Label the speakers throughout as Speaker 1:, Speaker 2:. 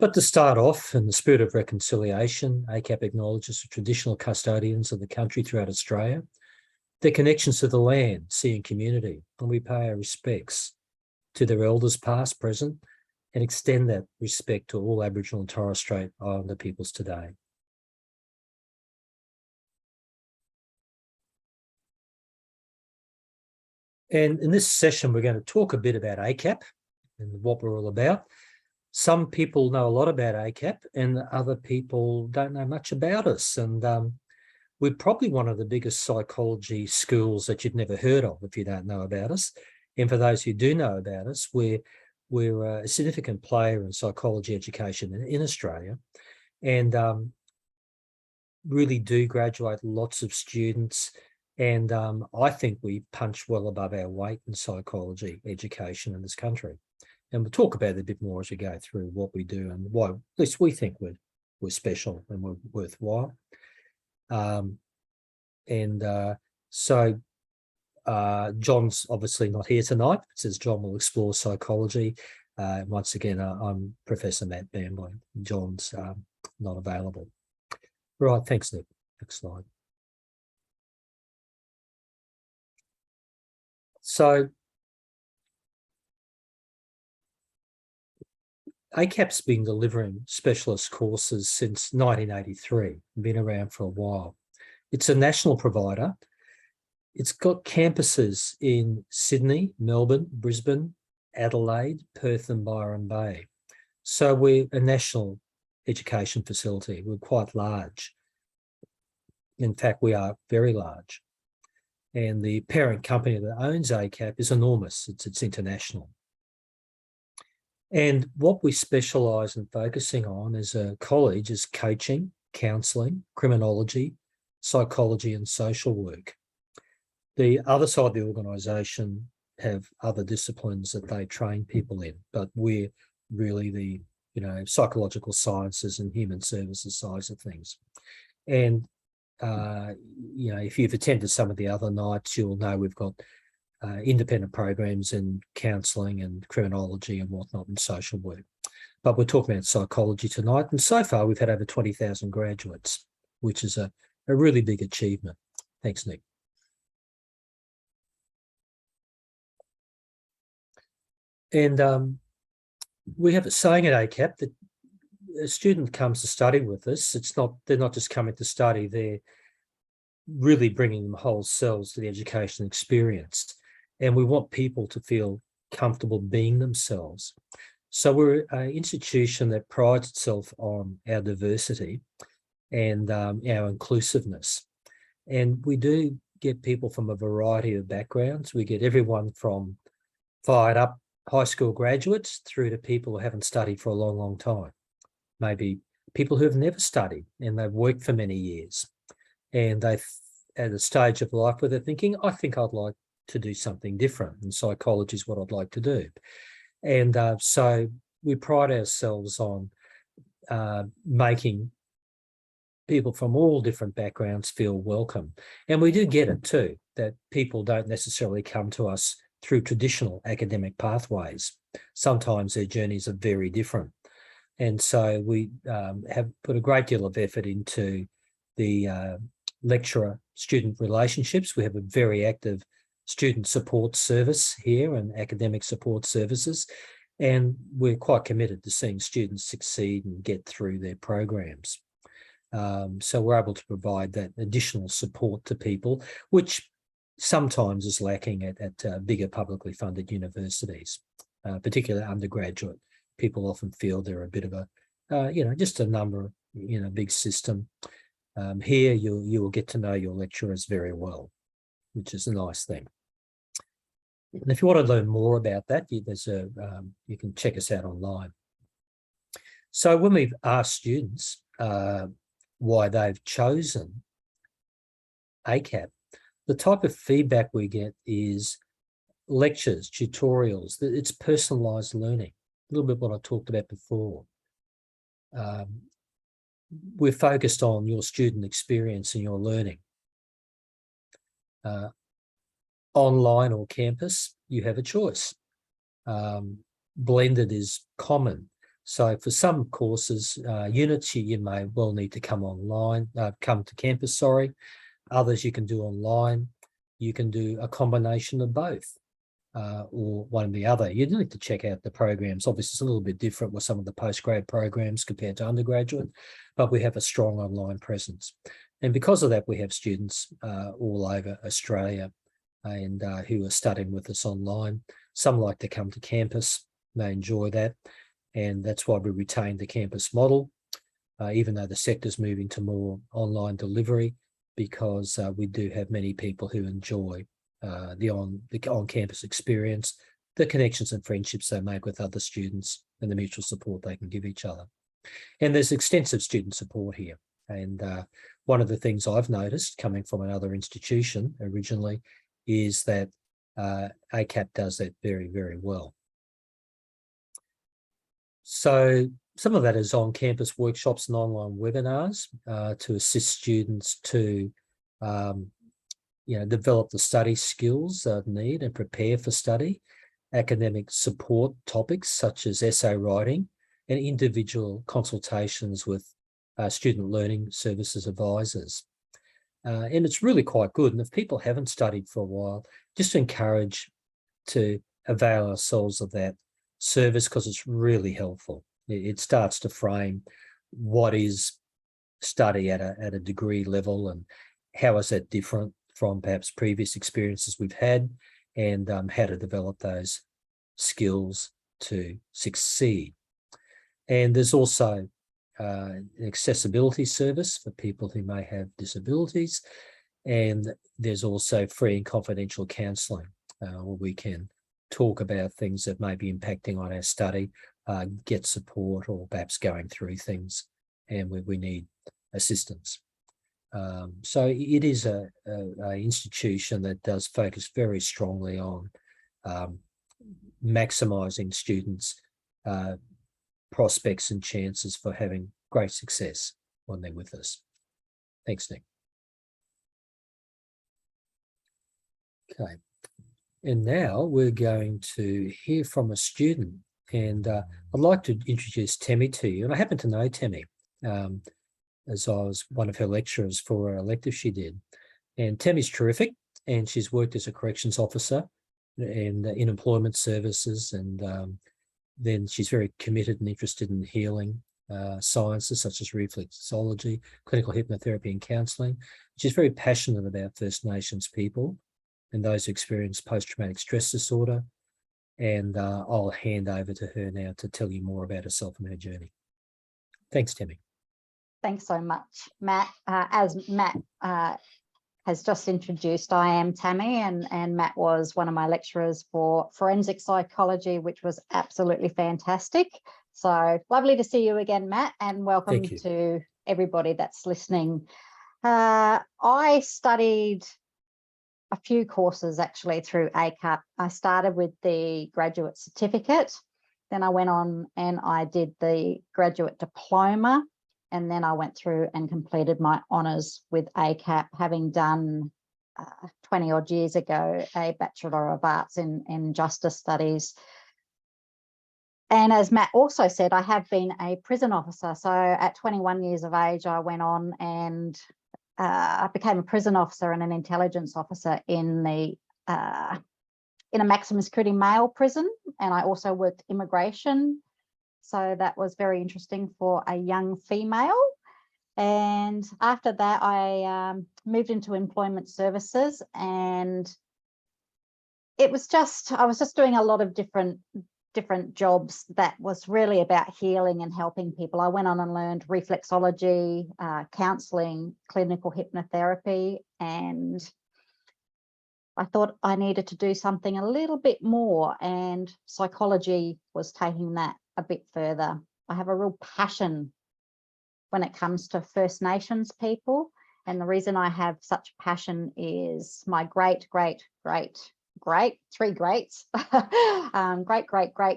Speaker 1: But to start off, in the spirit of reconciliation, ACAP acknowledges the traditional custodians of the country throughout Australia, their connections to the land, sea and community, and we pay our respects to their elders past, present, and extend that respect to all Aboriginal and Torres Strait Islander peoples today. And in this session, we're going to talk a bit about ACAP and what we're all about. Some people know a lot about ACAP and other people don't know much about us. And we're probably one of the biggest psychology schools that you've never heard of if you don't know about us. And for those who do know about us, we're a significant player in psychology education in Australia, and really do graduate lots of students. And I think we punch well above our weight in psychology education in this country. And we'll talk about it a bit more as we go through what we do and why, at least we think we're special and we're worthwhile. So John's obviously not here tonight. It says John will explore psychology. Once again, I'm Professor Matt Bambling. John's not available. Right, thanks, Nick. Next slide. So ACAP's been delivering specialist courses since 1983, been around for a while. It's a national provider. It's got campuses in Sydney, Melbourne, Brisbane, Adelaide, Perth and Byron Bay. So we're a national education facility. We're quite large. In fact, we are very large. And the parent company that owns ACAP is enormous. It's international. And what we specialise in focusing on as a college is coaching, counselling, criminology, psychology and social work. The other side of the organisation have other disciplines that they train people in, but we're really the psychological sciences and human services sides of things. And if you've attended some of the other nights, you'll know we've got independent programs in counselling and criminology and whatnot and social work. But we're talking about psychology tonight. And so far, we've had over 20,000 graduates, which is a really big achievement. Thanks, Nick. And we have a saying at ACAP that a student comes to study with us. They're not just coming to study, they're really bringing them whole selves to the education experience. And we want people to feel comfortable being themselves. So we're an institution that prides itself on our diversity and our inclusiveness. And we do get people from a variety of backgrounds. We get everyone from fired up high school graduates through to people who haven't studied for a long, long time. Maybe people who have never studied and they've worked for many years. And they've at a stage of life where they're thinking, I think I'd like to do something different, and psychology is what I'd like to do. And so we pride ourselves on making people from all different backgrounds feel welcome. And we do get it too, that people don't necessarily come to us through traditional academic pathways. Sometimes their journeys are very different. And so we have put a great deal of effort into the lecturer-student relationships. We have a very active student support service here and academic support services, and we're quite committed to seeing students succeed and get through their programs. So we're able to provide that additional support to people, which sometimes is lacking at bigger publicly funded universities, particularly undergraduate. People often feel they're a bit of a, just a number, big system. Here you will get to know your lecturers very well, which is a nice thing. And if you want to learn more about that, you can check us out online. So when we've asked students why they've chosen ACAP, the type of feedback we get is lectures, tutorials. It's personalised learning, a little bit what I talked about before. We're focused on your student experience and your learning. Online or campus, you have a choice. Blended is common. So for some courses, units, you may well need to come online, come to campus, sorry. Others you can do online. You can do a combination of both. Or one or the other. You need to check out the programs. Obviously, it's a little bit different with some of the postgrad programs compared to undergraduate, but we have a strong online presence. And because of that, we have students all over Australia and who are studying with us online. Some like to come to campus, they enjoy that. And that's why we retain the campus model, even though the sector's moving to more online delivery, because we do have many people who enjoy the on-campus experience, the connections and friendships they make with other students, and the mutual support they can give each other. And there's extensive student support here. And one of the things I've noticed coming from another institution originally is that ACAP does that very, very well. So some of that is on-campus workshops and online webinars to assist students to develop the study skills they need and prepare for study, academic support topics such as essay writing, and individual consultations with student learning services advisors. And it's really quite good. And if people haven't studied for a while, just encourage to avail ourselves of that service because it's really helpful. It starts to frame what is study at a degree level and how is that different from perhaps previous experiences we've had, and how to develop those skills to succeed. And there's also an accessibility service for people who may have disabilities, and there's also free and confidential counselling where we can talk about things that may be impacting on our study, get support, or perhaps going through things and where we need assistance. So it is a institution that does focus very strongly on maximising students' prospects and chances for having great success when they're with us. Thanks, Nick. Okay, and now we're going to hear from a student, and I'd like to introduce Tammy to you. And I happen to know Tammy, as I was one of her lecturers for an elective she did. And Tammy's terrific, and she's worked as a corrections officer and in employment services, and then she's very committed and interested in healing sciences such as reflexology, clinical hypnotherapy and counselling. She's very passionate about First Nations people and those who experience post-traumatic stress disorder. And I'll hand over to her now to tell you more about herself and her journey. Thanks, Tammy.
Speaker 2: Thanks so much, Matt. As Matt has just introduced, I am Tammy, and Matt was one of my lecturers for forensic psychology, which was absolutely fantastic. So lovely to see you again, Matt, and welcome to everybody that's listening. I studied a few courses actually through ACAP. I started with the graduate certificate, then I went on and I did the graduate diploma, and then I went through and completed my honours with ACAP, having done 20 odd years ago a Bachelor of Arts in Justice Studies. And as Matt also said, I have been a prison officer. So at 21 years of age, I went on and I became a prison officer and an intelligence officer in a maximum security male prison. And I also worked immigration. So that was very interesting for a young female. And after that, I moved into employment services, and I was just doing a lot of different jobs that was really about healing and helping people. I went on and learned reflexology, counselling, clinical hypnotherapy, and I thought I needed to do something a little bit more, and psychology was taking that a bit further. I have a real passion when it comes to First Nations people, and the reason I have such passion is my great three greats great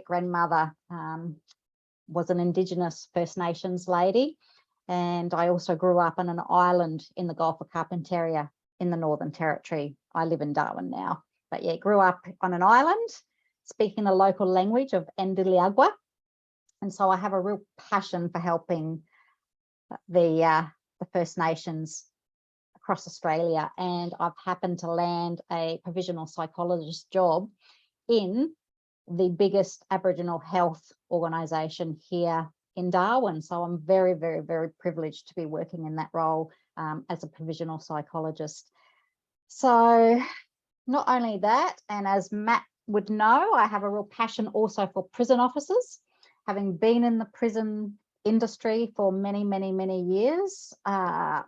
Speaker 2: grandmother was an Indigenous First Nations lady, and I also grew up on an island in the Gulf of Carpentaria in the Northern Territory. I live in Darwin now, but yeah, grew up on an island speaking the local language of Ndiliagwa. And so I have a real passion for helping the First Nations across Australia. And I've happened to land a provisional psychologist job in the biggest Aboriginal health organisation here in Darwin. So I'm very, very, very privileged to be working in that role as a provisional psychologist. So not only that, and as Matt would know, I have a real passion also for prison officers. Having been in the prison industry for many, many, many years, I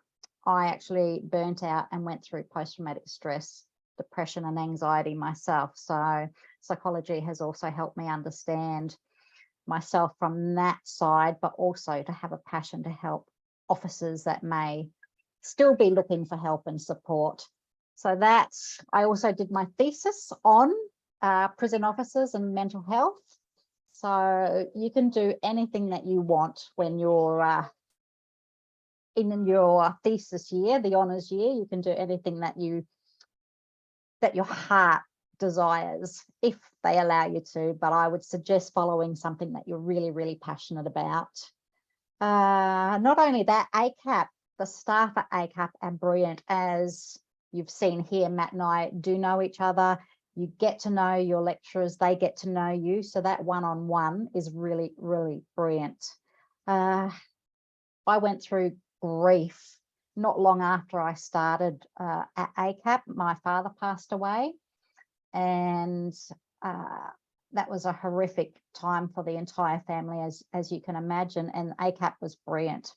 Speaker 2: actually burnt out and went through post-traumatic stress, depression and anxiety myself. So psychology has also helped me understand myself from that side, but also to have a passion to help officers that may still be looking for help and support. So that's, I also did my thesis on prison officers and mental health. So you can do anything that you want when you're in your thesis year, the honours year. You can do anything that your heart desires, if they allow you to. But I would suggest following something that you're really, really passionate about. Not only that, ACAP, the staff at ACAP are brilliant. As you've seen here, Matt and I do know each other. You get to know your lecturers, they get to know you. So that one-on-one is really, really brilliant. I went through grief not long after I started at ACAP. My father passed away, and that was a horrific time for the entire family, as you can imagine, and ACAP was brilliant.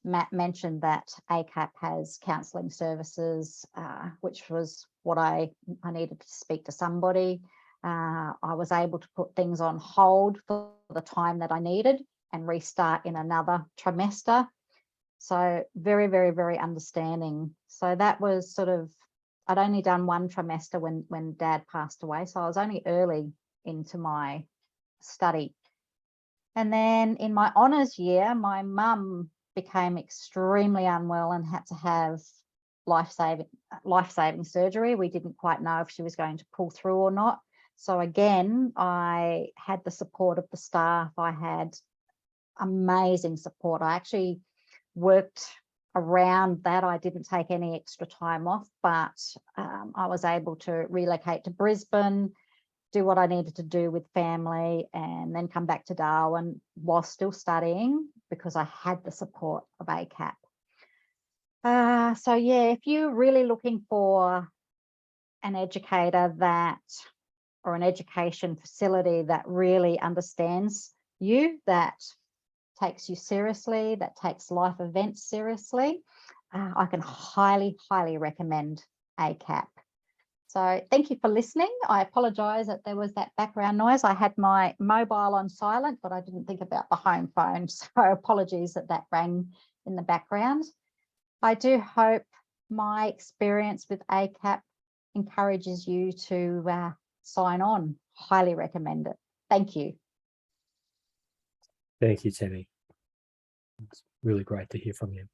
Speaker 2: Matt mentioned that ACAP has counselling services, which was what I needed to speak to somebody. I was able to put things on hold for the time that I needed and restart in another trimester. So very, very, very understanding. So that was sort of, I'd only done one trimester when Dad passed away. So I was only early into my study. And then in my honours year, my mum became extremely unwell and had to have life-saving surgery. We didn't quite know if she was going to pull through or not. So again, I had the support of the staff. I had amazing support. I actually worked around that. I didn't take any extra time off, but I was able to relocate to Brisbane, do what I needed to do with family, and then come back to Darwin while still studying because I had the support of ACAP. So yeah, if you're really looking for an educator or an education facility that really understands you, that takes you seriously, that takes life events seriously, I can highly, highly recommend ACAP. So thank you for listening. I apologise that there was that background noise. I had my mobile on silent, but I didn't think about the home phone. So apologies that rang in the background. I do hope my experience with ACAP encourages you to sign on. Highly recommend it. Thank you.
Speaker 1: Thank you, Tammy. It's really great to hear from you.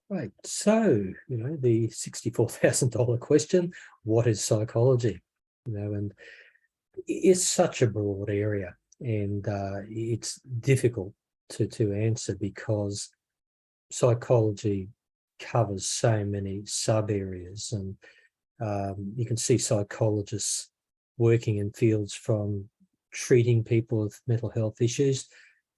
Speaker 1: Right, so, the $64,000 question, what is psychology? And it's such a broad area, and it's difficult to answer because psychology covers so many sub areas, and you can see psychologists working in fields from treating people with mental health issues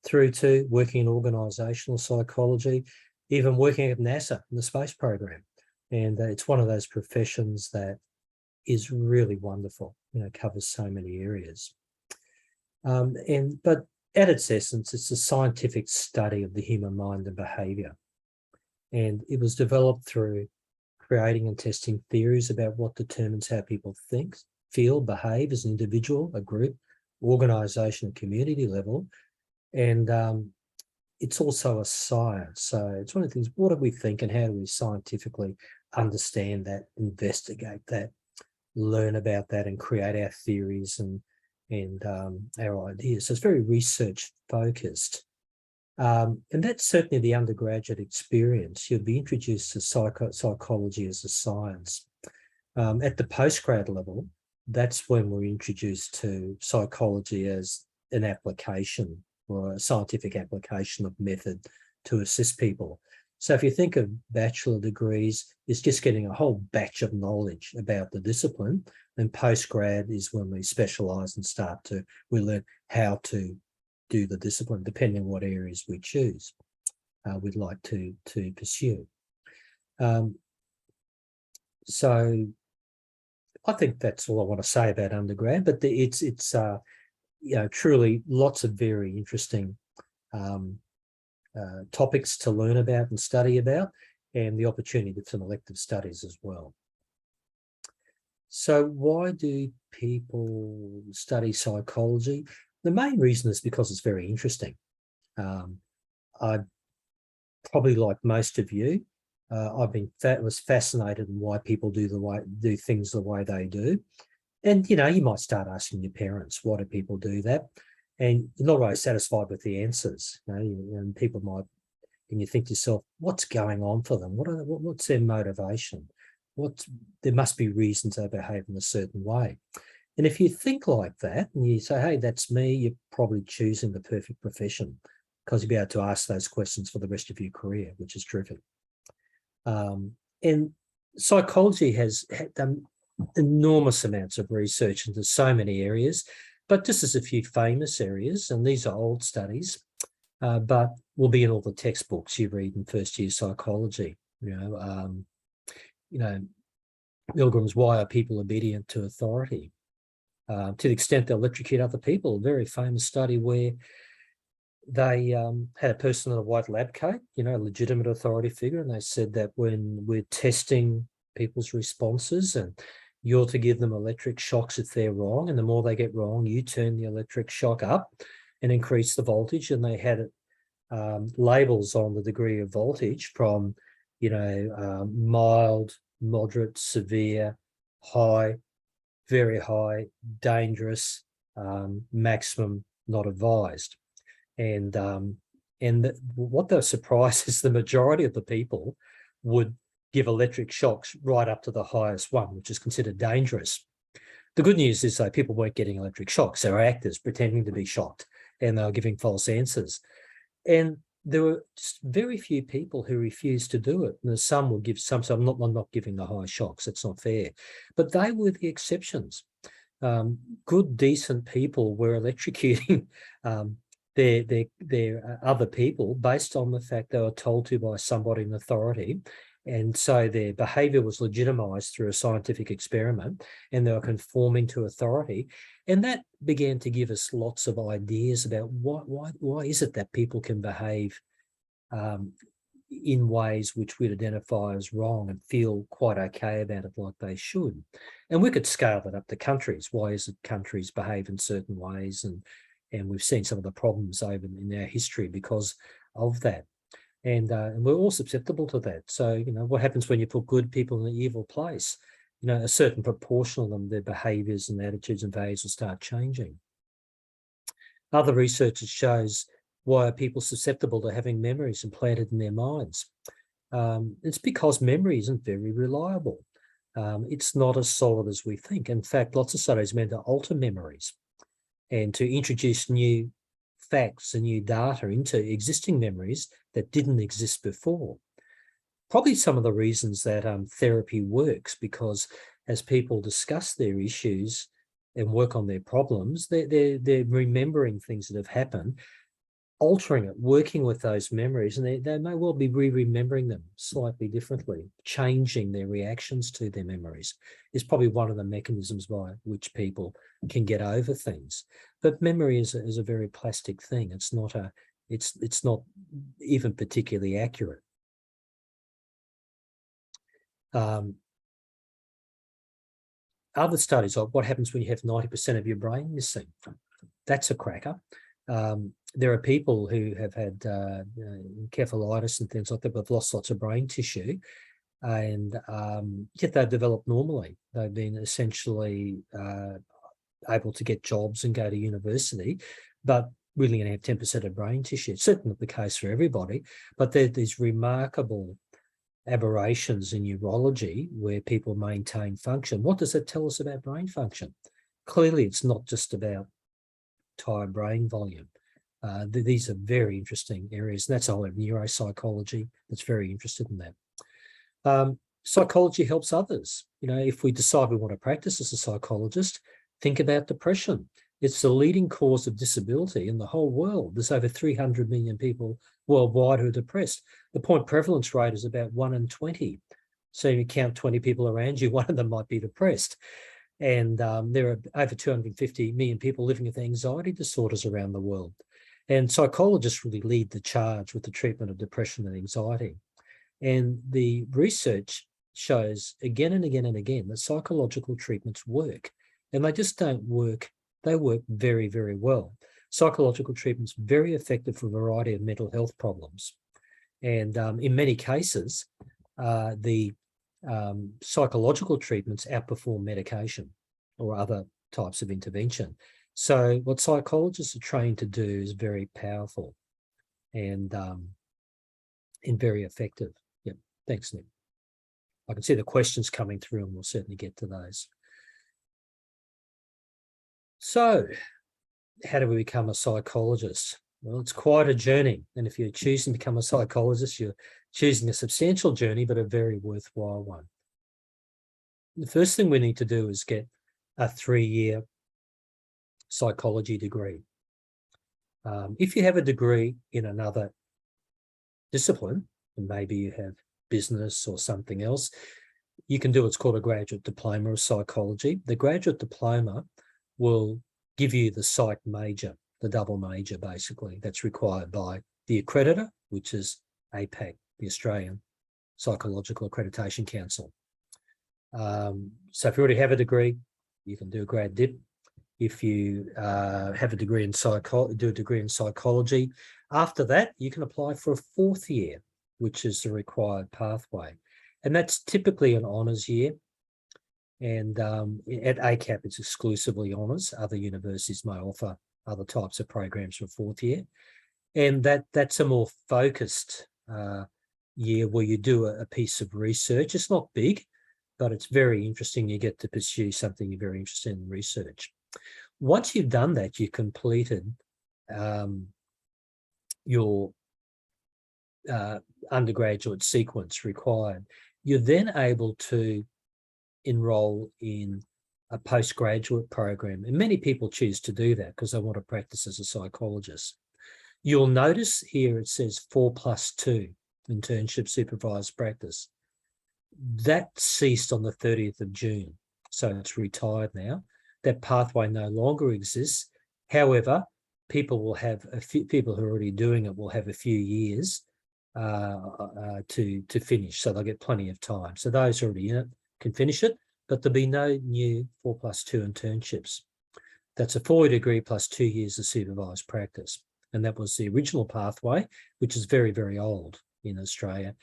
Speaker 1: through to working in organisational psychology, even working at NASA in the space program. And it's one of those professions that is really wonderful, covers so many areas. But at its essence, it's a scientific study of the human mind and behaviour. And it was developed through creating and testing theories about what determines how people think, feel, behave as an individual, a group, organisation, and community level. And it's also a science. So it's one of the things, what do we think and how do we scientifically understand that, investigate that, learn about that and create our theories and our ideas. So it's very research focused. And that's certainly the undergraduate experience. You'll be introduced to psychology as a science. At the postgrad level, that's when we're introduced to psychology as an application or a scientific application of method to assist people. So if you think of bachelor degrees, it's just getting a whole batch of knowledge about the discipline, and postgrad is when we specialise and we learn how to do the discipline, depending on what areas we choose, we'd like to pursue. So I think that's all I want to say about undergrad, but it's truly lots of very interesting topics to learn about and study about, and the opportunity for some elective studies as well. So why do people study psychology? The main reason is because it's very interesting. I probably, like most of you, was fascinated in why people do things the way they do. And, you might start asking your parents, why do people do that? And you're not always satisfied with the answers, and people might, and you think to yourself, what's going on for them? What's their motivation? There must be reasons they behave in a certain way. And if you think like that and you say, hey, that's me, you're probably choosing the perfect profession, because you'll be able to ask those questions for the rest of your career, which is terrific. And psychology has done enormous amounts of research into so many areas, but just as a few famous areas, and these are old studies, but will be in all the textbooks you read in first year psychology. Milgram's Why Are People Obedient to Authority? To the extent they'll electrocute other people, a very famous study where they had a person in a white lab coat, a legitimate authority figure, and they said that when we're testing people's responses, and you're to give them electric shocks if they're wrong, and the more they get wrong, you turn the electric shock up and increase the voltage. And they had labels on the degree of voltage from, mild, moderate, severe, high, very high, dangerous, maximum, not advised. And what the surprise is, the majority of the people would give electric shocks right up to the highest one, which is considered dangerous. The good news is that people weren't getting electric shocks. They were actors pretending to be shocked, and they were giving false answers. And there were just very few people who refused to do it. And some will give some, so I'm not giving the high shocks. It's not fair. But they were the exceptions. Good, decent people were electrocuting their other people based on the fact they were told to by somebody in authority. And so their behaviour was legitimised through a scientific experiment, and they were conforming to authority. And that began to give us lots of ideas about why is it that people can behave in ways which we'd identify as wrong and feel quite okay about it, like they should. And we could scale that up to countries. Why is it countries behave in certain ways? And we've seen some of the problems over in our history because of that. And we're all susceptible to that. So, what happens when you put good people in an evil place? A certain proportion of them, their behaviours and attitudes and values will start changing. Other research shows why are people susceptible to having memories implanted in their minds. It's because memory isn't very reliable. It's not as solid as we think. In fact, lots of studies meant to alter memories and to introduce new facts and new data into existing memories that didn't exist before. Probably some of the reasons that therapy works, because as people discuss their issues and work on their problems, they're remembering things that have happened, altering it, working with those memories, and they may well be remembering them slightly differently. Changing their reactions to their memories is probably one of the mechanisms by which people can get over things. But memory is a very plastic thing. It's not even particularly accurate. Other studies of what happens when you have 90% of your brain missing. That's a cracker. There are people who have had encephalitis and things like that, but have lost lots of brain tissue, and yet they've developed normally. They've been essentially able to get jobs and go to university, but really only have 10% of brain tissue. It's certainly not the case for everybody, but there's these remarkable aberrations in neurology where people maintain function. What does that tell us about brain function? Clearly, it's not just about entire brain volume. These are very interesting areas. And that's all of neuropsychology that's very interested in that. Psychology helps others. If we decide we want to practice as a psychologist, think about depression. It's the leading cause of disability in the whole world. There's over 300 million people worldwide who are depressed. The point prevalence rate is about 1 in 20. So you count 20 people around you, one of them might be depressed. And there are over 250 million people living with anxiety disorders around the world. And psychologists really lead the charge with the treatment of depression and anxiety. And the research shows again and again and again that psychological treatments work. And they just don't work. They work very, very well. Psychological treatment's very effective for a variety of mental health problems. And in many cases, the psychological treatments outperform medication or other types of intervention. So what psychologists are trained to do is very powerful and very effective. Yep. Thanks, Nick. I can see the questions coming through and we'll certainly get to those. So how do we become a psychologist? Well, it's quite a journey. And if you're choosing to become a psychologist, you're choosing a substantial journey, but a very worthwhile one. The first thing we need to do is get a 3-year psychology degree. If you have a degree in another discipline, and maybe you have business or something else, you can do what's called a graduate diploma of psychology. The graduate diploma will give you the psych major, the double major, basically, that's required by the accreditor, which is APAC, the Australian Psychological Accreditation Council. So if you already have a degree, you can do a grad dip. If you have a degree in psychology, after that, you can apply for a 4th year, which is the required pathway. And that's typically an honours year. And at ACAP, it's exclusively honours. Other universities may offer other types of programs for 4th year. And that's a more focused year where you do a piece of research. It's not big, but it's very interesting. You get to pursue something you're very interested in research. Once you've done that, you've completed your undergraduate sequence required. You're then able to enroll in a postgraduate program. And many people choose to do that because they want to practice as a psychologist. You'll notice here it says 4+2, internship supervised practice. That ceased on the 30th of June. So it's retired now. That pathway no longer exists. However, people will have people who are already doing it will have a few years to finish. So they'll get plenty of time. So those already in it can finish it, but there'll be no new 4+2 internships. That's a 4-year degree plus 2 years of supervised practice. And that was the original pathway, which is very, very old in Australia.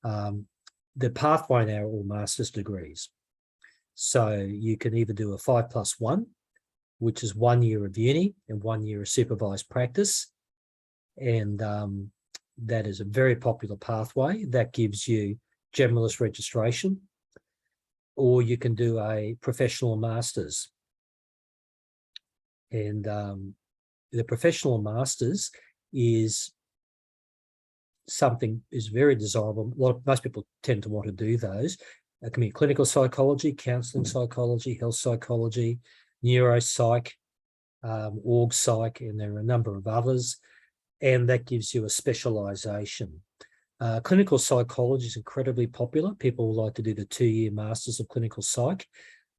Speaker 1: The pathway now are all master's degrees. So you can either do a 5+1, which is 1 year of uni and 1 year of supervised practice. And that is a very popular pathway. That gives you generalist registration. Or you can do a professional master's. And the professional master's is very desirable. Most people tend to want to do those. It can be clinical psychology, counselling psychology, health psychology, neuropsych, org psych, and there are a number of others. And that gives you a specialisation. Clinical psychology is incredibly popular. People like to do the 2-year masters of clinical psych.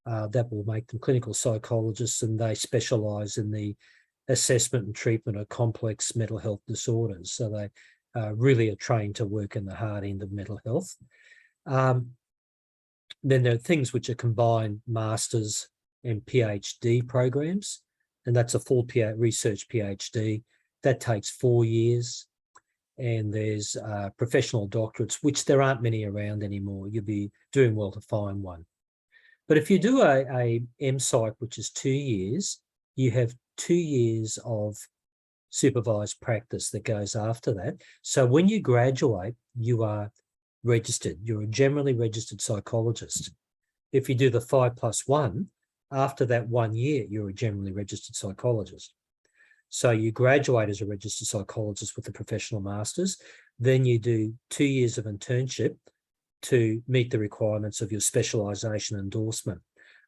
Speaker 1: That will make them clinical psychologists, and they specialise in the assessment and treatment of complex mental health disorders. So they really are trained to work in the hard end of mental health. Then there are things which are combined masters and PhD programs, and that's a full research PhD. That takes 4 years. And there's professional doctorates, which there aren't many around anymore. You'll be doing well to find one. But if you do a MPsych, which is 2 years, you have 2 years of supervised practice that goes after that. So when you graduate, you are registered. You're a generally registered psychologist. If you do the 5+1, after that 1 year, you're a generally registered psychologist. So you graduate as a registered psychologist with a professional master's, then you do 2 years of internship to meet the requirements of your specialisation endorsement.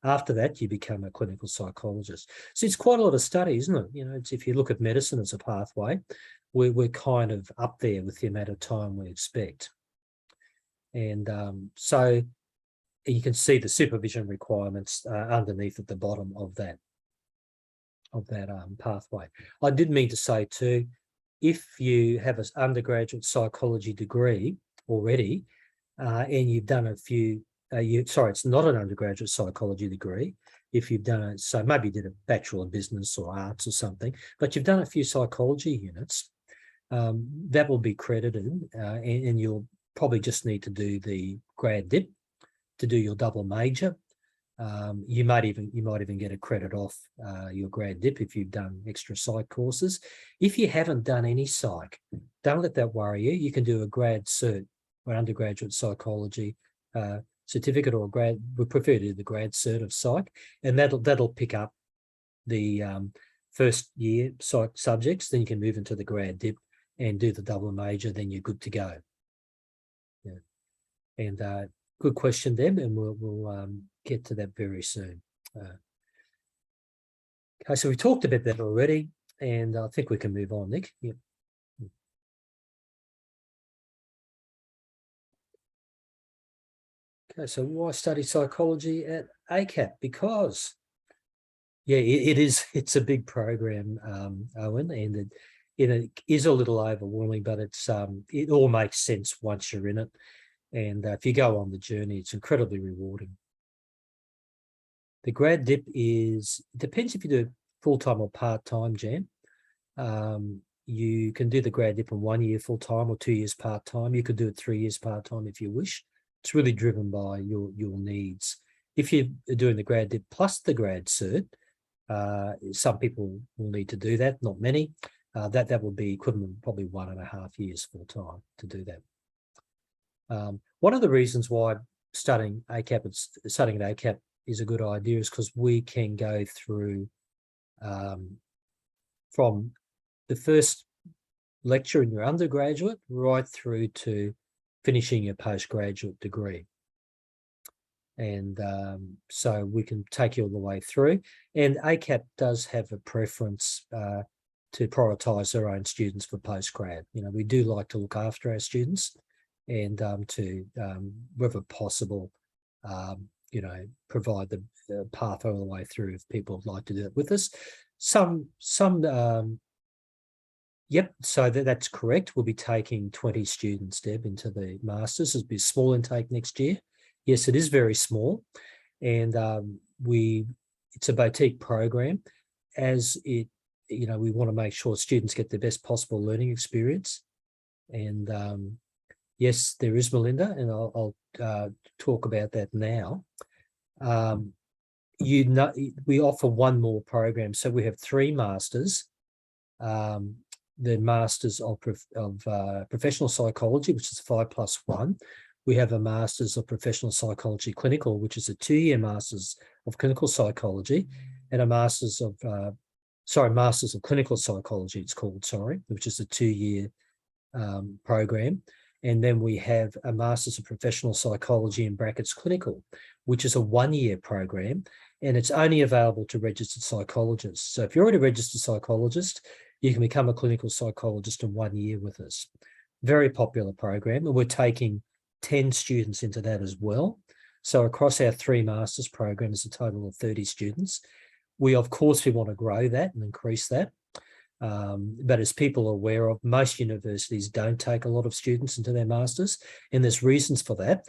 Speaker 1: After that, you become a clinical psychologist. So it's quite a lot of study, isn't it? You know, if you look at medicine as a pathway, we're kind of up there with the amount of time we expect. And so you can see the supervision requirements underneath at the bottom of that pathway. I did mean to say too, if you have an undergraduate psychology degree already, and you've done a few, it's not an undergraduate psychology degree. If you've done it, so maybe you did a Bachelor of Business or Arts or something, but you've done a few psychology units, that will be credited, and you'll probably just need to do the grad dip to do your double major. You might even get a credit off your grad dip if you've done extra psych courses. If you haven't done any psych, don't let that worry you. You can do a grad cert or undergraduate psychology certificate, or grad. We prefer to do the grad cert of psych, and that'll pick up the first year psych subjects. Then you can move into the grad dip and do the double major. Then you're good to go. Yeah, and good question, Deb, and we'll get to that very soon. Okay, so we talked about that already, and I think we can move on, Nick. Yep. Okay, so why study psychology at ACAP? Because, yeah, it's a big program, Owen, and it is a little overwhelming, but it all makes sense once you're in it. And if you go on the journey, it's incredibly rewarding. The grad dip depends if you do it full-time or part-time, Jan. You can do the grad dip in 1 year full-time or 2 years part-time. You could do it 3 years part-time if you wish. It's really driven by your needs. If you're doing the grad dip plus the grad cert, some people will need to do that, not many. That will be equivalent probably 1.5 years full-time to do that. One of the reasons why studying at ACAP is a good idea is because we can go through from the first lecture in your undergraduate right through to finishing your postgraduate degree. And so we can take you all the way through. And ACAP does have a preference to prioritise their own students for postgrad. You know, we do like to look after our students and to, wherever possible, provide the path all the way through if people would like to do it with us. Yep, so that's correct. We'll be taking 20 students, Deb, into the Masters. It'll be a small intake next year. Yes, it is very small, and it's a boutique program. As we want to make sure students get the best possible learning experience. And yes, there is, Melinda, and I'll talk about that now. We offer one more program, so we have 3 masters. The Masters of Professional Psychology, which is 5+1. We have a Masters of Professional Psychology Clinical, which is a 2-year Masters of Clinical Psychology, and a Masters of Clinical Psychology, it's called, which is a 2-year program. And then we have a Masters of Professional Psychology in brackets clinical, which is a 1-year program, and it's only available to registered psychologists. So if you're already a registered psychologist, you can become a clinical psychologist in 1 year with us. Very popular program, and we're taking 10 students into that as well. So across our 3 masters programs, a total of 30 students. We want to grow that and increase that. But as people are aware of, most universities don't take a lot of students into their masters, and there's reasons for that.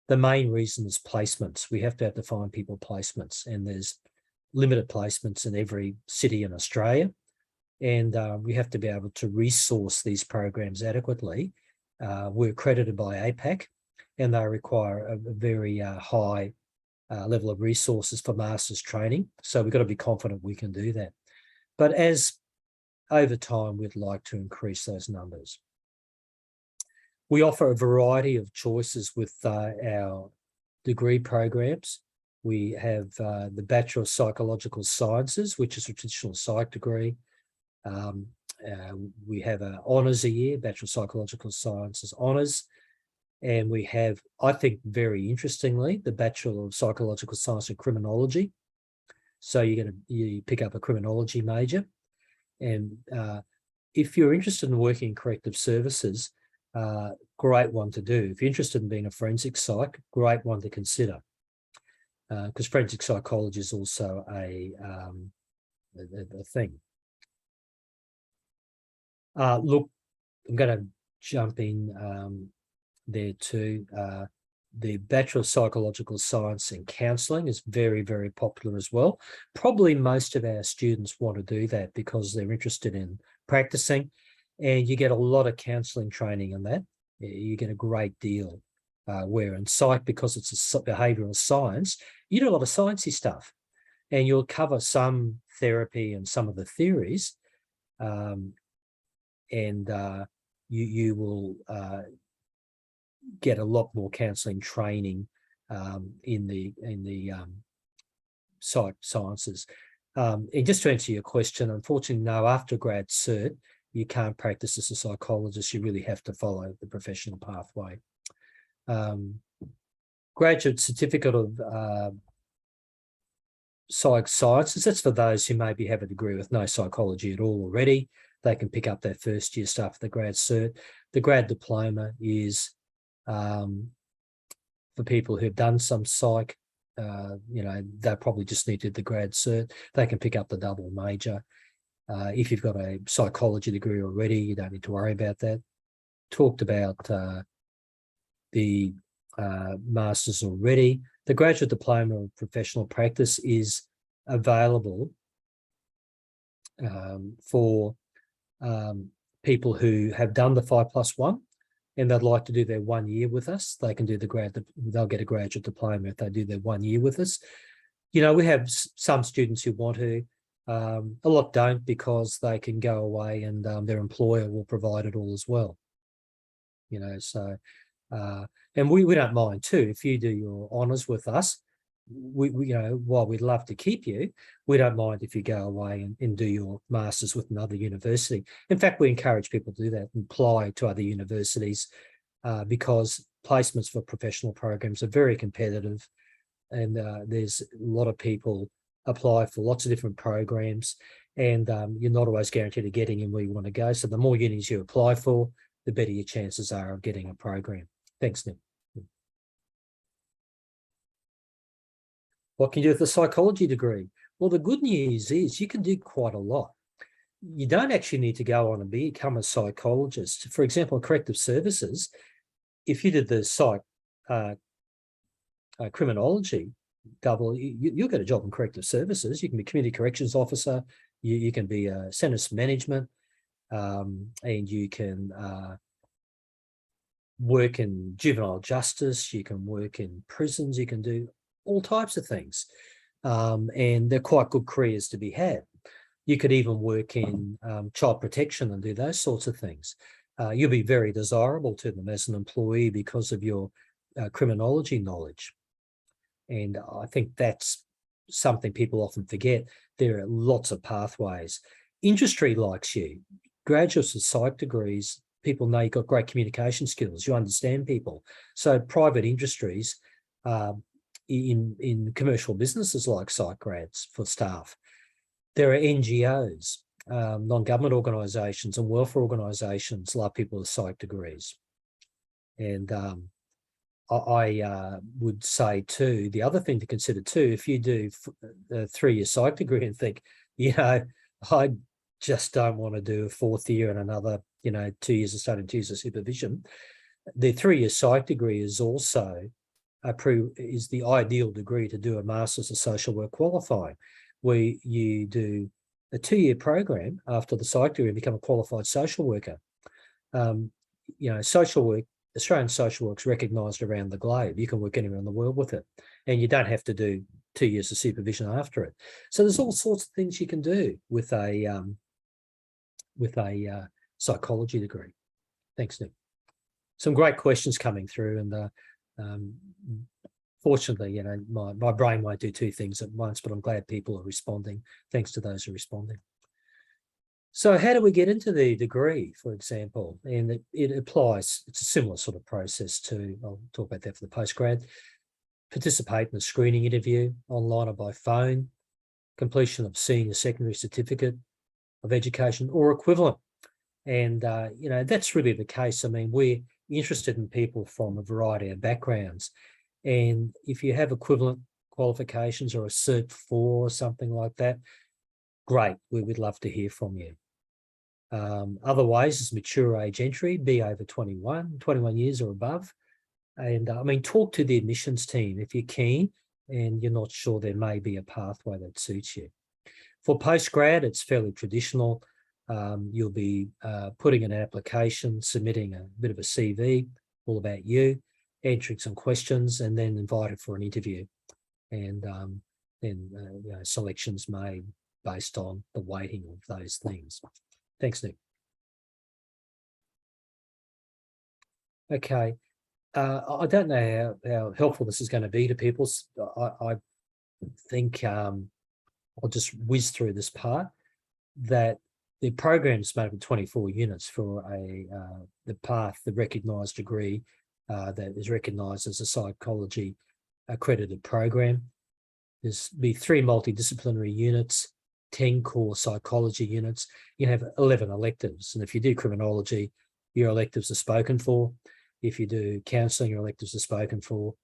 Speaker 1: The main reason is placements. We have to find people placements, and there's limited placements in every city in Australia. And we have to be able to resource these programs adequately. We're accredited by APAC, and they require a very high level of resources for master's training. So we've got to be confident we can do that. But over time, we'd like to increase those numbers. We offer a variety of choices with our degree programs. We have the Bachelor of Psychological Sciences, which is a traditional psych degree. We have an honours a year, Bachelor of Psychological Sciences honours. And we have, I think, very interestingly, the Bachelor of Psychological Science in Criminology. So you pick up a criminology major. And if you're interested in working in corrective services, great one to do. If you're interested in being a forensic psych, great one to consider. Because forensic psychology is also a thing. Look, I'm going to jump in there too. The Bachelor of Psychological Science in Counselling is very, very popular as well. Probably most of our students want to do that because they're interested in practicing, and you get a lot of counselling training in that. You get a great deal. Where in psych, because it's a behavioural science, you do a lot of sciencey stuff, and you'll cover some therapy and some of the theories, and you will get a lot more counselling training in the psych sciences. And just to answer your question, unfortunately, no, after grad cert, you can't practice as a psychologist. You really have to follow the professional pathway. Graduate certificate of psych sciences, that's for those who maybe have a degree with no psychology at all already. They can pick up that first year stuff, the grad cert. The grad diploma is for people who've done some psych. They probably just needed the grad cert. They can pick up the double major. If you've got a psychology degree already, you don't need to worry about that. Talked about the masters already. The graduate diploma of professional practice is available for people who have done the 5+1 and they'd like to do their 1 year with us. They can do they'll get a graduate diploma if they do their 1 year with us. We have some students who want to, a lot don't, because they can go away and their employer will provide it all as well. And we don't mind too. If you do your honours with us, we while we'd love to keep you, we don't mind if you go away and do your masters with another university. In fact, we encourage people to do that and apply to other universities because placements for professional programs are very competitive, and there's a lot of people apply for lots of different programs, and you're not always guaranteed of getting in where you want to go. So the more unis you apply for, the better your chances are of getting a program. Thanks, Nick. What can you do with a psychology degree? Well, the good news is you can do quite a lot. You don't actually need to go on and become a psychologist. For example, in corrective services, if you did the psych criminology double, you'll get a job in corrective services. You can be community corrections officer, you can be a sentence management, and you can work in juvenile justice, you can work in prisons, you can do all types of things. And they're quite good careers to be had. You could even work in child protection and do those sorts of things. You'll be very desirable to them as an employee because of your criminology knowledge. And I think that's something people often forget. There are lots of pathways. Industry likes you. Graduates with psych degrees, people know you've got great communication skills. You understand people. So private industries, in commercial businesses like psych grads for staff. There are NGOs, non-government organisations and welfare organisations love people with psych degrees. And I would say too, the other thing to consider too, if you do a 3-year psych degree and think, I just don't want to do a 4th year and another, 2 years of study and 2 years of supervision, the 3-year psych degree is also is the ideal degree to do a Masters of Social Work qualifying, where you do a 2-year program after the psych degree and become a qualified social worker. Social work, Australian social work's recognised around the globe. You can work anywhere in the world with it, and you don't have to do 2 years of supervision after it. So there's all sorts of things you can do with a psychology degree. Thanks, Nick. some great questions coming through, and fortunately, you know, my brain won't do two things at once, but I'm glad people are responding. Thanks to those who are responding. So how do we get into the degree, for example? And it applies, it's a similar sort of process to, I'll talk about that for the postgrad. Participate in a screening interview online or by phone, completion of senior secondary certificate of education or equivalent. And, you know, that's really the case. I mean, we're interested in people from a variety of backgrounds. And if you have equivalent qualifications or a Cert 4 or something like that, great, we would love to hear from you. Otherwise, is mature age entry, be over 21 years or above. And I mean, talk to the admissions team if you're keen and you're not sure, there may be a pathway that suits you. For postgrad, it's fairly traditional. You'll be putting in an application, submitting a bit of a CV, all about you, answering some questions, and then invited for an interview. And then you know, selections made based on the weighting of those things. Thanks, Nick. Okay. I don't know how helpful this is going to be to people. I think I'll just whiz through this part, that the program's made of 24 units for the path, the recognised degree that is recognised as a psychology accredited program. There's be 3 multidisciplinary units, 10 core psychology units. You have 11 electives, and if you do criminology, your electives are spoken for. If you do counselling, your electives are spoken for.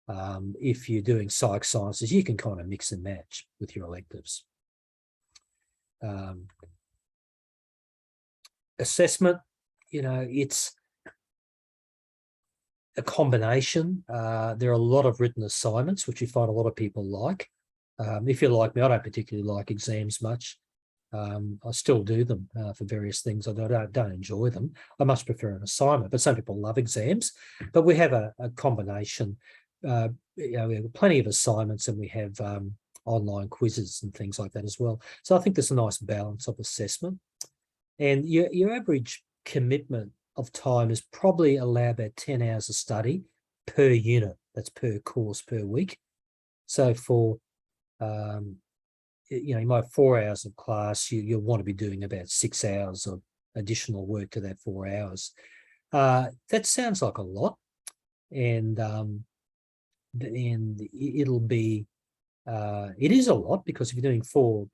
Speaker 1: If you're doing psych sciences, you can kind of mix and match with your electives. Assessment, you know, it's a combination. There are a lot of written assignments, which you find a lot of people like. If you're like me, I don't particularly like exams much. I still do them for various things. I don't enjoy them. I much prefer an assignment, but some people love exams. But we have a combination. You know, we have plenty of assignments, and we have online quizzes and things like that as well. So I think there's a nice balance of assessment. And your average commitment of time is probably allow about 10 hours of study per unit. That's per course per week. So for you know, you might have 4 hours of class, you'll want to be doing about 6 hours of additional work to that 4 hours. That sounds like a lot, and it'll be, it is a lot, because if you're doing 4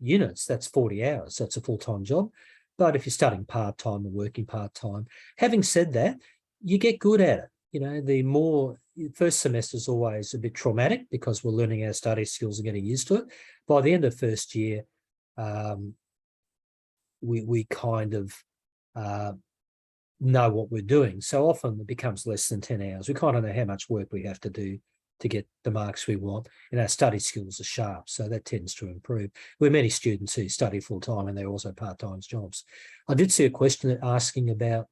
Speaker 1: units, that's 40 hours. That's a full-time job. But if you're studying part-time or working part-time, having said that, you get good at it. You know, the more, first semester is always a bit traumatic because we're learning our study skills and getting used to it. By the end of first year, we kind of know what we're doing. So often it becomes less than 10 hours. We kind of know how much work we have to do to get the marks we want, and our study skills are sharp, so that tends to improve. We're many students who study full-time and they're also part-time jobs. I did see a question asking about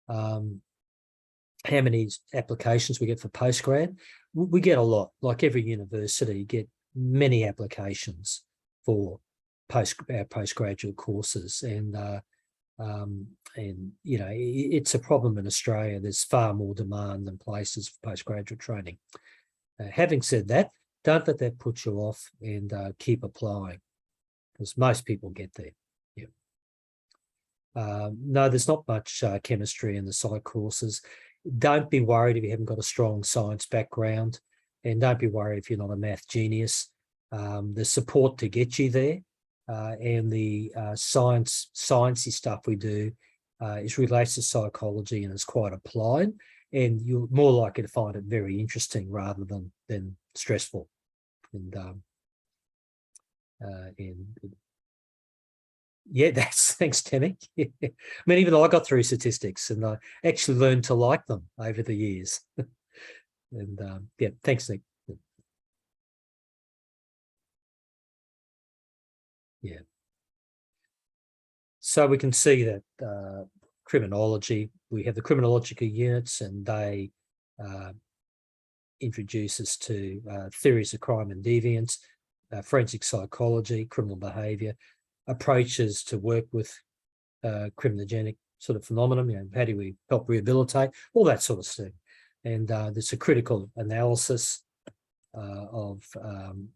Speaker 1: how many applications we get for postgrad. We get a lot. Like every university, you get many applications for our postgraduate courses, and you know, it's a problem in Australia. There's far more demand than places for postgraduate training. Having said that, don't let that put you off, and keep applying, because most people get there. Yeah. No, there's not much chemistry in the psych courses. Don't be worried if you haven't got a strong science background, and don't be worried if you're not a math genius. There's support to get you there, and the sciencey stuff we do is related to psychology and is quite applied, and you're more likely to find it very interesting rather than stressful. And yeah, thanks, Tammy. I mean, even I got through statistics, and I actually learned to like them over the years. And yeah, thanks, Nick. Yeah. So we can see that criminology, we have the criminological units, and they introduce us to theories of crime and deviance, forensic psychology, criminal behaviour, approaches to work with criminogenic sort of phenomenon. How do we help rehabilitate? All that sort of stuff. And there's a critical analysis of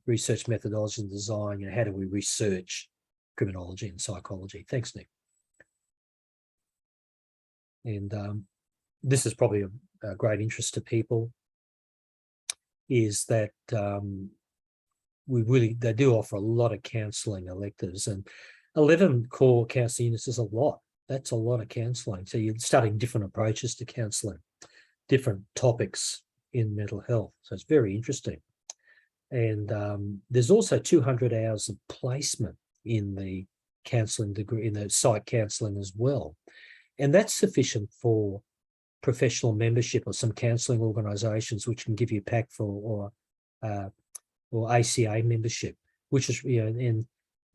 Speaker 1: research methodology and design. How do we research criminology and psychology? Thanks, Nick. And this is probably a great interest to people, is that they do offer a lot of counselling electives, and 11 core counselling units is a lot. That's a lot of counselling. So you're studying different approaches to counselling, different topics in mental health. So it's very interesting. And there's also 200 hours of placement in the counselling degree, in the psych counselling as well. And that's sufficient for professional membership or some counselling organisations, which can give you PACFL or ACA membership, which is, and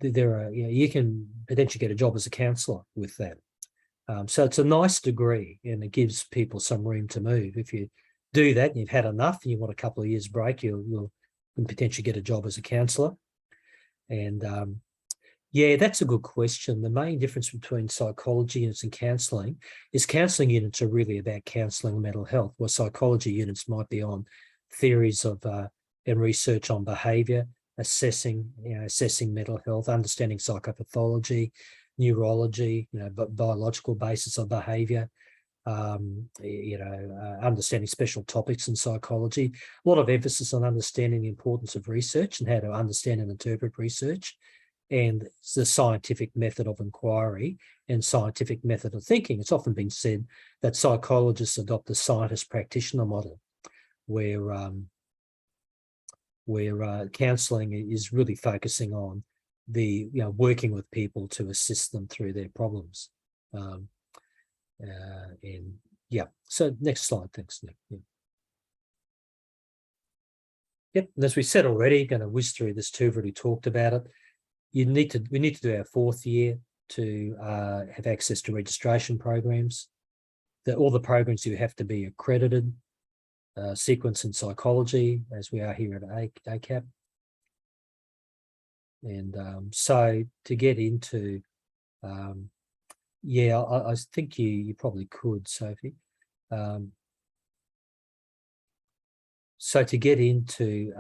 Speaker 1: there are, you can potentially get a job as a counsellor with that. So it's a nice degree, and it gives people some room to move. If you do that and you've had enough and you want a couple of years break, you'll potentially get a job as a counsellor. And yeah, that's a good question. The main difference between psychology units and counselling is counselling units are really about counselling mental health, where psychology units might be on theories of and research on behaviour, assessing mental health, understanding psychopathology, neurology, biological basis of behaviour, understanding special topics in psychology. A lot of emphasis on understanding the importance of research and how to understand and interpret research, and the scientific method of inquiry and scientific method of thinking. It's often been said that psychologists adopt the scientist practitioner model, where counselling is really focusing on the working with people to assist them through their problems. And yeah, so next slide, thanks, Nick. Yeah. Yep, and as we said already, going to whiz through this too. We've already talked about it. We need to do our 4th year to have access to registration programs. All the programs you have to be accredited, sequence in psychology, as we are here at ACAP. And so to get into, I think you probably could, Sophie. So to get into,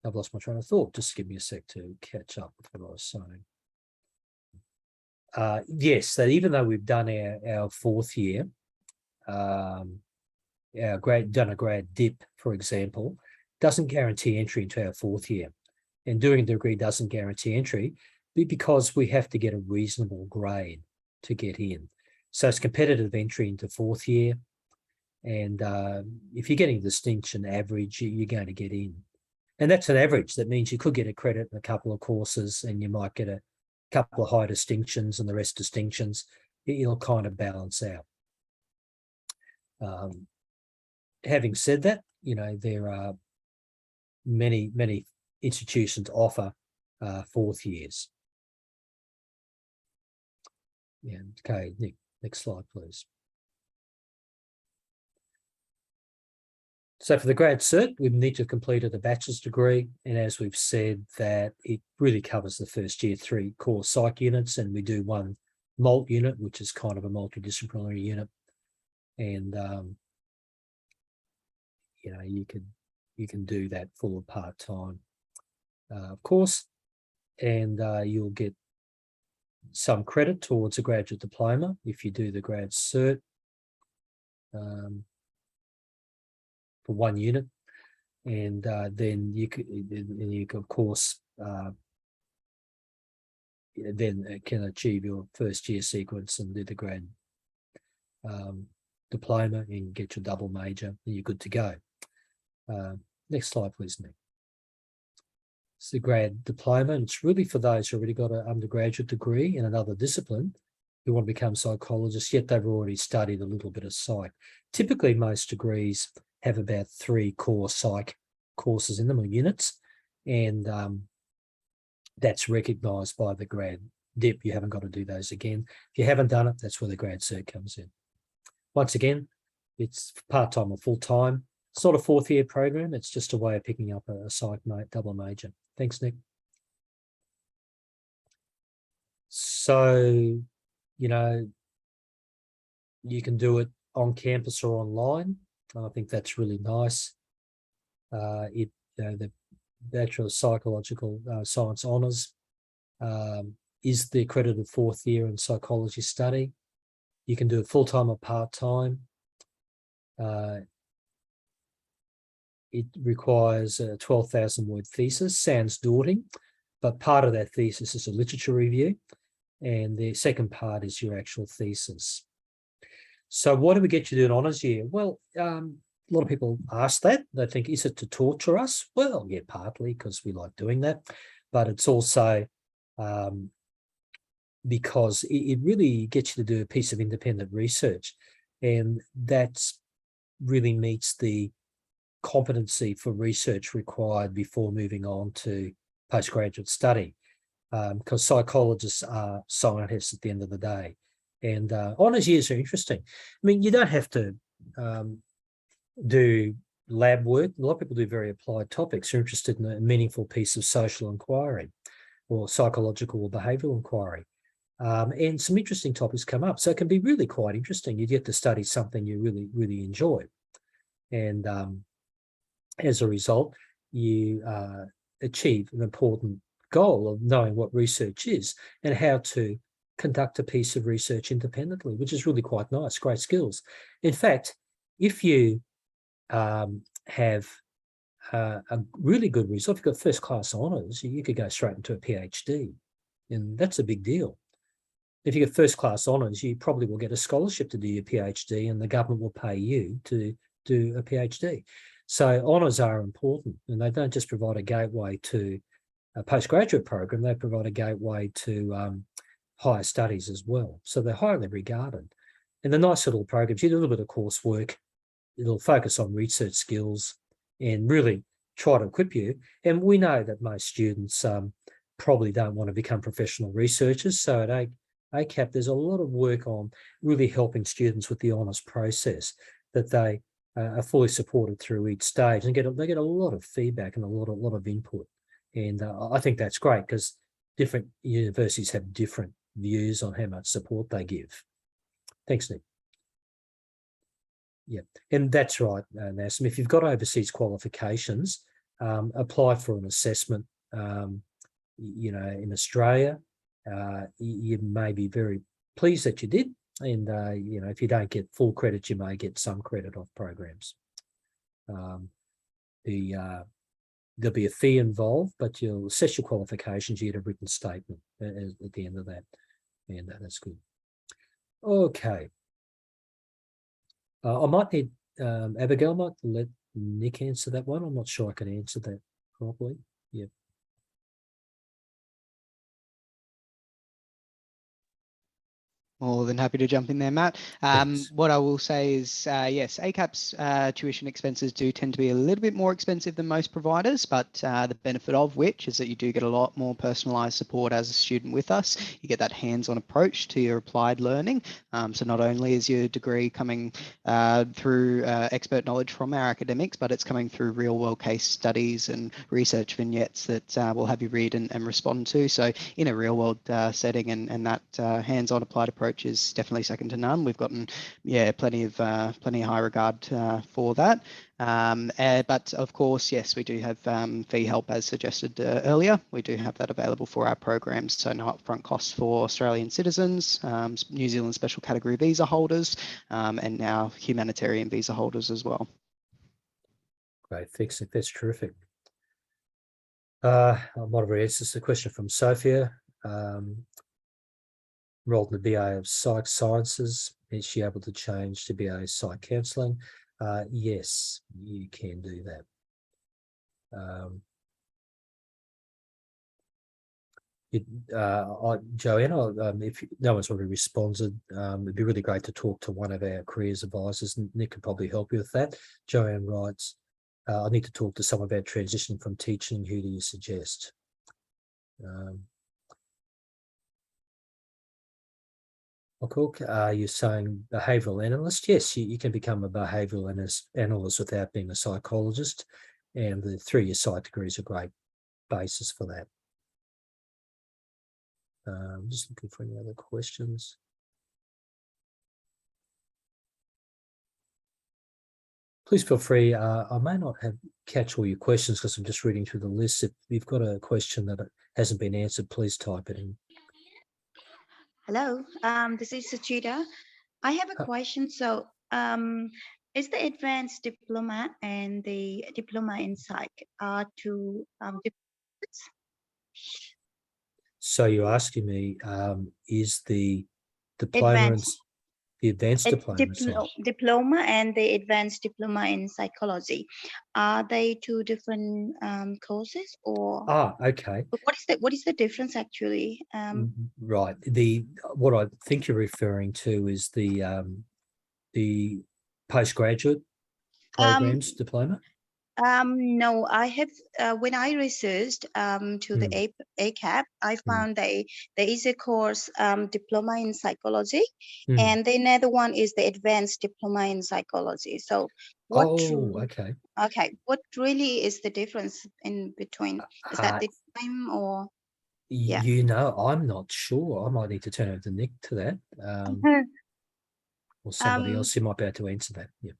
Speaker 1: I've lost my train of thought. Just give me a sec to catch up with what I was saying. Yes, that even though we've done our 4th year, done a grad dip, for example, doesn't guarantee entry into our 4th year. And doing a degree doesn't guarantee entry because we have to get a reasonable grade to get in. So it's competitive entry into 4th year. And if you're getting distinction average, you're going to get in. And that's an average. That means you could get a credit in a couple of courses and you might get a couple of high distinctions and the rest distinctions. It'll kind of balance out. Having said that, there are many institutions offer 4th years. Yeah, okay, Nick, next slide, please. So for the grad cert, we need to have completed a bachelor's degree. And as we've said, that it really covers the first year 3 core psych units, and we do 1 MALT unit, which is kind of a multidisciplinary unit. And, you can do that full or part-time, of course, and you'll get some credit towards a graduate diploma if you do the grad cert. For 1 unit, and then you could, of course, then can achieve your first year sequence and do the grad diploma and get your double major, and you're good to go. Next slide, please, Nick. It's the grad diploma, and it's really for those who already got an undergraduate degree in another discipline who want to become psychologists, yet they've already studied a little bit of psych. Typically, most degrees have about 3 core psych courses in them, or units, and that's recognised by the grad dip. You haven't got to do those again. If you haven't done it, that's where the grad cert comes in. Once again, it's part-time or full-time. It's not a 4th year program. It's just a way of picking up a psych double major. Thanks, Nick. So, You can do it on campus or online. I think that's really nice. The Bachelor of Psychological Science Honours is the accredited 4th year in psychology study. You can do it full-time or part-time. It requires a 12,000-word thesis. Sounds daunting, but part of that thesis is a literature review, and the second part is your actual thesis. So what do we get you to do an honours year? Well, a lot of people ask that. They think, is it to torture us? Well, yeah, partly because we like doing that, but it's also because it really gets you to do a piece of independent research, and that's really meets the competency for research required before moving on to postgraduate study, because psychologists are scientists at the end of the day. And honours years are interesting. I mean, you don't have to do lab work. A lot of people do very applied topics. They're interested in a meaningful piece of social inquiry or psychological or behavioural inquiry. And some interesting topics come up. So it can be really quite interesting. You get to study something you really, really enjoy. And as a result, you achieve an important goal of knowing what research is and how to conduct a piece of research independently, which is really quite nice, great skills. In fact, if you have a really good result, if you've got first-class honours, you could go straight into a PhD, and that's a big deal. If you get first-class honours, you probably will get a scholarship to do your PhD, and the government will pay you to do a PhD. So honours are important, and they don't just provide a gateway to a postgraduate program, they provide a gateway to higher studies as well. So they're highly regarded. And the nice little programs, you do a little bit of coursework, it'll focus on research skills and really try to equip you. And we know that most students probably don't want to become professional researchers. So at ACAP, there's a lot of work on really helping students with the honours process, that they are fully supported through each stage, and they get a lot of feedback and a lot of input. And I think that's great, because different universities have different views on how much support they give. Thanks, Nick. Yeah, and that's right, Nassim. If you've got overseas qualifications, apply for an assessment. In Australia, you may be very pleased that you did, and if you don't get full credit, you may get some credit off programs. There'll be a fee involved, but you'll assess your qualifications. You get a written statement at the end of that, and that's good. Okay. I might need, Abigail might let Nick answer that one. I'm not sure I can answer that properly. Yeah.
Speaker 3: More than happy to jump in there, Matt. What I will say is, yes, ACAP's tuition expenses do tend to be a little bit more expensive than most providers, but the benefit of which is that you do get a lot more personalised support as a student with us. You get that hands-on approach to your applied learning. So not only is your degree coming through expert knowledge from our academics, but it's coming through real-world case studies and research vignettes that we'll have you read and respond to. So in a real-world setting, and that hands-on applied approach is definitely second to none. We've gotten, plenty of high regard for that. But of course, yes, we do have fee help as suggested earlier. We do have that available for our programs. So no upfront costs for Australian citizens, New Zealand special category visa holders, and now humanitarian visa holders as well.
Speaker 1: Great, thanks. That's terrific. I might have answered the question from Sophia. Enrolled in the BA of Psych Sciences. Is she able to change to BA Psych Counselling? Yes, you can do that. Joanna, if no one's already responded, it'd be really great to talk to one of our careers advisors. Nick could probably help you with that. Joanne writes, I need to talk to someone about transitioning from teaching. Who do you suggest? Cook, you're saying behavioural analyst? Yes, you can become a behavioural analyst without being a psychologist, and the 3-year psych degree is a great basis for that. Just looking for any other questions. Please feel free. I may not catch all your questions because I'm just reading through the list. If you've got a question that hasn't been answered, please type it in.
Speaker 4: Hello, this is Suchita. I have a question. So, is the advanced diploma and the diploma in psych are two different?
Speaker 1: So you're asking me, is the diploma and the advanced diploma in psych?
Speaker 4: Diploma and the advanced diploma in psychology, are they two different courses, or
Speaker 1: Okay.
Speaker 4: what is the difference actually?
Speaker 1: Right. What I think you're referring to is the postgraduate programs diploma.
Speaker 4: No, I have when I researched to the ACAP, I found there is a course diploma in psychology, and the another one is the advanced diploma in psychology. So what?
Speaker 1: Okay.
Speaker 4: Okay, what really is the difference in between? Is that the time or? Yeah.
Speaker 1: I'm not sure. I might need to turn over to Nick to that, or somebody else who might be able to answer that. Yeah.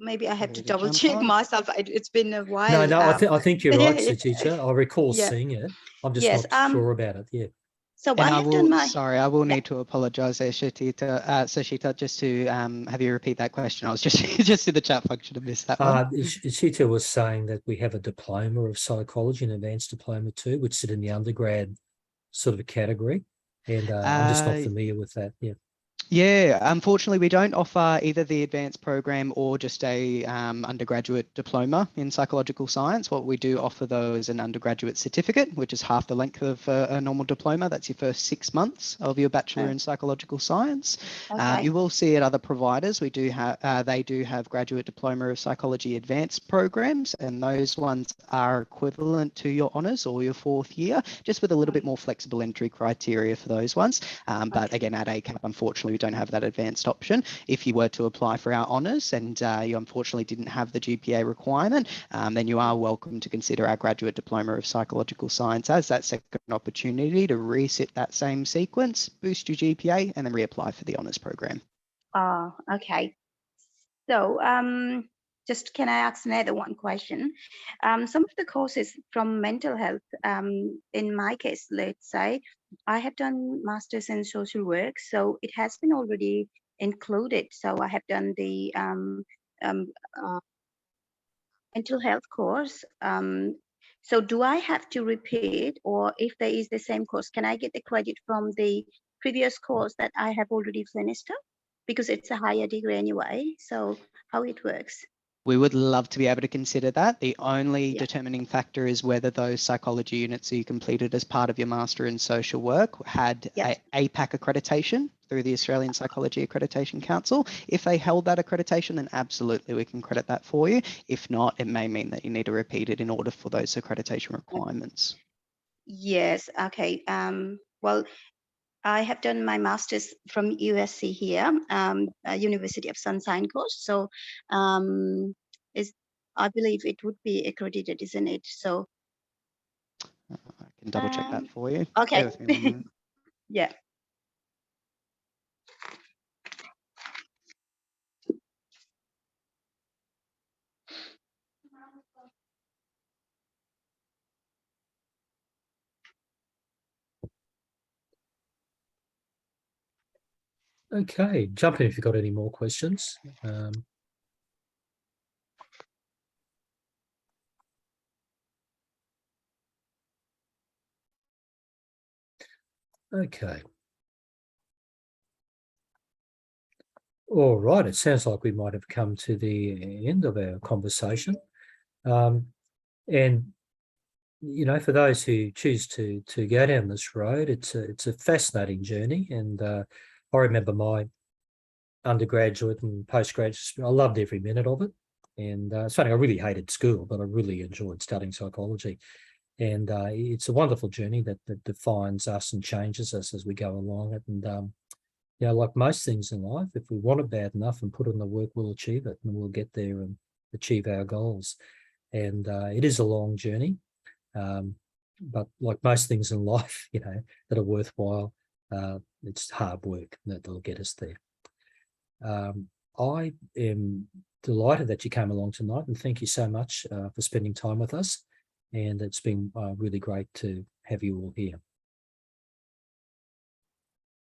Speaker 4: Maybe I have to double check myself. It's been a while.
Speaker 1: No, I think you're right, Suchita. I recall seeing it. I'm just not sure about it. Yeah.
Speaker 4: So
Speaker 3: And
Speaker 4: I will
Speaker 3: need to apologise there, Suchita, just to have you repeat that question. I was just in the chat function to miss that one.
Speaker 1: Suchita was saying that we have a diploma of psychology, an advanced diploma too, which sit in the undergrad sort of a category, and I'm just not familiar with that. Yeah.
Speaker 3: Yeah, unfortunately, we don't offer either the advanced program or just a undergraduate diploma in psychological science. What we do offer, though, is an undergraduate certificate, which is half the length of a normal diploma. That's your first 6 months of your bachelor in psychological science. You will see at other providers, they do have graduate diploma of psychology advanced programs, and those ones are equivalent to your honours or your 4th year, just with a little bit more flexible entry criteria for those ones. But again, at ACAP, unfortunately, we don't have that advanced option. If you were to apply for our honours and you unfortunately didn't have the GPA requirement, then you are welcome to consider our graduate diploma of psychological science as that second opportunity to resit that same sequence, boost your GPA, and then reapply for the honours program.
Speaker 4: Okay. So just can I ask another one question? Some of the courses from mental health, in my case, let's say, I have done masters in social work, so it has been already included. So I have done the mental health course. So do I have to repeat, or if there is the same course, can I get the credit from the previous course that I have already finished up? Because it's a higher degree anyway. So how it works?
Speaker 3: We would love to be able to consider that. The only determining factor is whether those psychology units that you completed as part of your Master in Social Work had a APAC accreditation through the Australian Psychology Accreditation Council. If they held that accreditation, then absolutely we can credit that for you. If not, it may mean that you need to repeat it in order for those accreditation requirements.
Speaker 4: Yes. Okay. Well, I have done my master's from USC here, University of Sunshine course. So I believe it would be accredited, isn't it? So
Speaker 3: I can double check that for you.
Speaker 4: Okay. Yeah.
Speaker 1: Okay, jump in if you've got any more questions. Okay. All right, it sounds like we might have come to the end of our conversation. And, you know, for those who choose to go down this road, it's a fascinating journey. And I remember my undergraduate and postgraduate, I loved every minute of it. And it's funny, I really hated school, but I really enjoyed studying psychology. And it's a wonderful journey that defines us and changes us as we go along it. And, you know, like most things in life, if we want it bad enough and put in the work, we'll achieve it and we'll get there and achieve our goals. And it is a long journey. But like most things in life, you know, that are worthwhile, it's hard work that'll get us there. I am delighted that you came along tonight, and thank you so much for spending time with us. And it's been really great to have you all here.